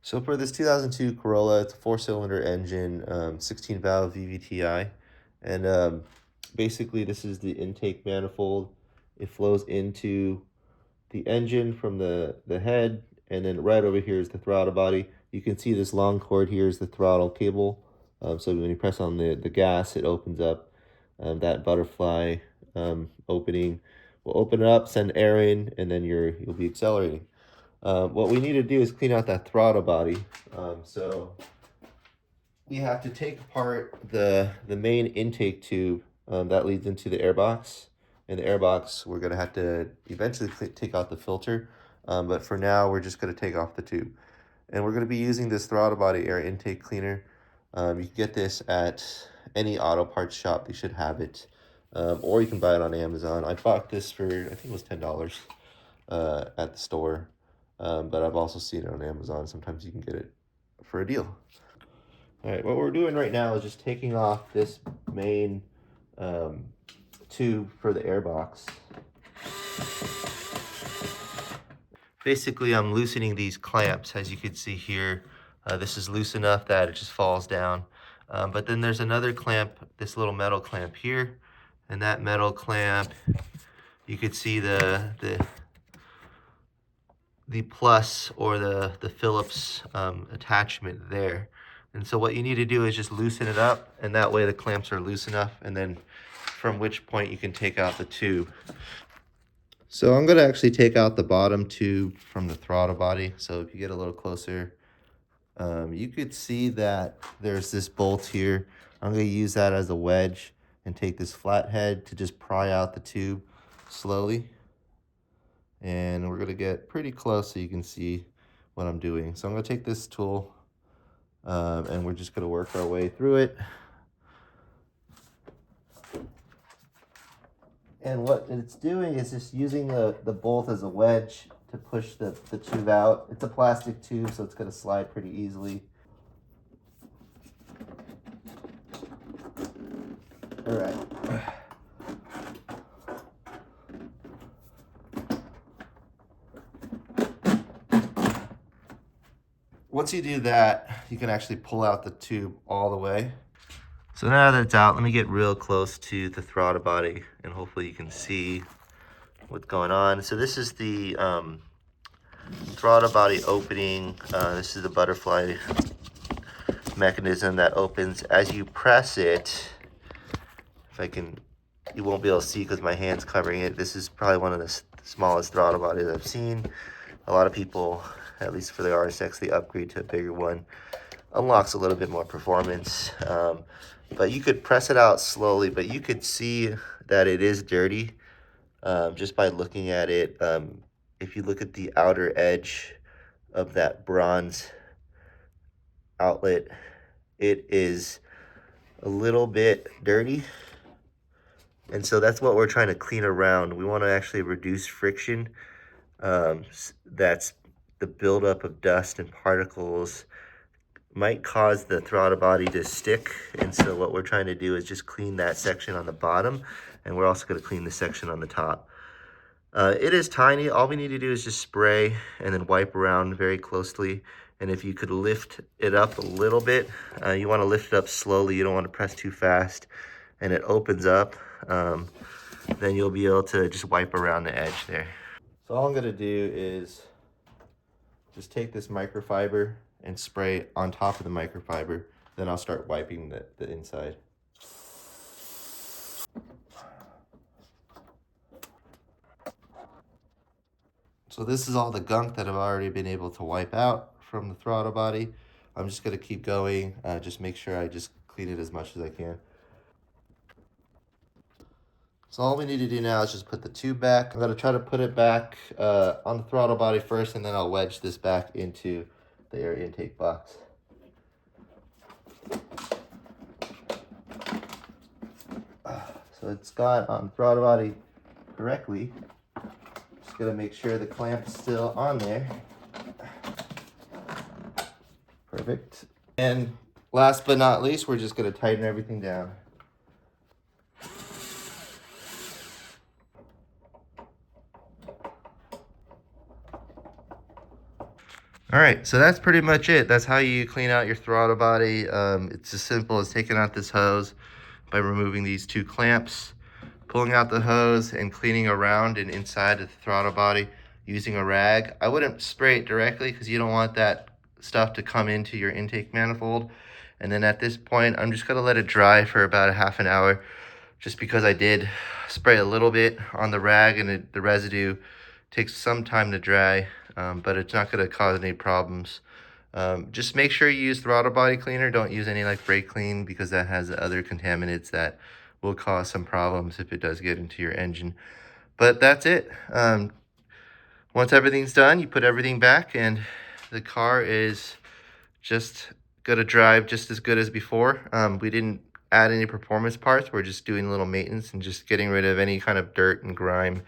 So for this 2002 Corolla, it's a four-cylinder engine, 16 valve VVTi, and basically this is the intake manifold. It flows into the engine from the head, and then right over here is the throttle body. You can see this long cord here is the throttle cable. So when you press on the gas, it opens up that butterfly opening. Will open it up, send air in, and then you'll be accelerating. What we need to do is clean out that throttle body. So we have to take apart the main intake tube that leads into the airbox. And the airbox, we're going to have to eventually take out the filter. But for now, we're just going to take off the tube. And we're going to be using this throttle body air intake cleaner. You can get this at any auto parts shop. They should have it. Or you can buy it on Amazon. I bought this for, I think it was $10 at the store. But I've also seen it on Amazon. Sometimes you can get it for a deal. All right, what we're doing right now is just taking off this main tube for the airbox. Basically, I'm loosening these clamps. As you can see here, this is loose enough that it just falls down. But then there's another clamp, this little metal clamp here. And that metal clamp, you could see the plus or the Phillips attachment there. And so what you need to do is just loosen it up, and that way the clamps are loose enough, and then from which point you can take out the tube. So I'm going to actually take out the bottom tube from the throttle body. So if you get a little closer, you could see that there's this bolt here. I'm going to use that as a wedge and take this flathead to just pry out the tube slowly. And we're going to get pretty close so you can see what I'm doing. So I'm going to take this tool and we're just going to work our way through it. And what it's doing is just using the bolt as a wedge to push the tube out. It's a plastic tube, so it's going to slide pretty easily. All right. Once you do that, you can actually pull out the tube all the way. So now that it's out, let me get real close to the throttle body and hopefully you can see what's going on. So this is the throttle body opening. This is the butterfly mechanism that opens. As you press it, you won't be able to see because my hand's covering it. This is probably one of the smallest throttle bodies I've seen. A lot of people, at least for the RSX, they upgrade to a bigger one. Unlocks a little bit more performance. But you could press it out slowly, but you could see that it is dirty just by looking at it. If you look at the outer edge of that bronze outlet, it is a little bit dirty. And so that's what we're trying to clean around. We want to actually reduce friction. That's the buildup of dust and particles might cause the throttle body to stick. And so what we're trying to do is just clean that section on the bottom. And we're also going to clean the section on the top. It is tiny. All we need to do is just spray and then wipe around very closely. And if you could lift it up a little bit, you want to lift it up slowly. You don't want to press too fast. And it opens up. Then you'll be able to just wipe around the edge there. So all I'm going to do is just take this microfiber and spray on top of the microfiber. Then I'll start wiping the inside. So this is all the gunk that I've already been able to wipe out from the throttle body. I'm just going to keep going, just make sure I just clean it as much as I can. So all we need to do now is just put the tube back. I'm going to try to put it back on the throttle body first, and then I'll wedge this back into the air intake box. So it's got on the throttle body correctly. Just going to make sure the clamp is still on there. Perfect. And last but not least, we're just going to tighten everything down. All right, so that's pretty much it. That's how you clean out your throttle body. It's as simple as taking out this hose by removing these two clamps, pulling out the hose and cleaning around and inside of the throttle body using a rag. I wouldn't spray it directly because you don't want that stuff to come into your intake manifold. And then at this point, I'm just gonna let it dry for about a half an hour, just because I did spray a little bit on the rag and the residue takes some time to dry, but it's not gonna cause any problems. Just make sure you use throttle body cleaner. Don't use any like brake clean, because that has other contaminants that will cause some problems if it does get into your engine. But that's it. Once everything's done, you put everything back and the car is just gonna drive just as good as before. We didn't add any performance parts. We're just doing a little maintenance and just getting rid of any kind of dirt and grime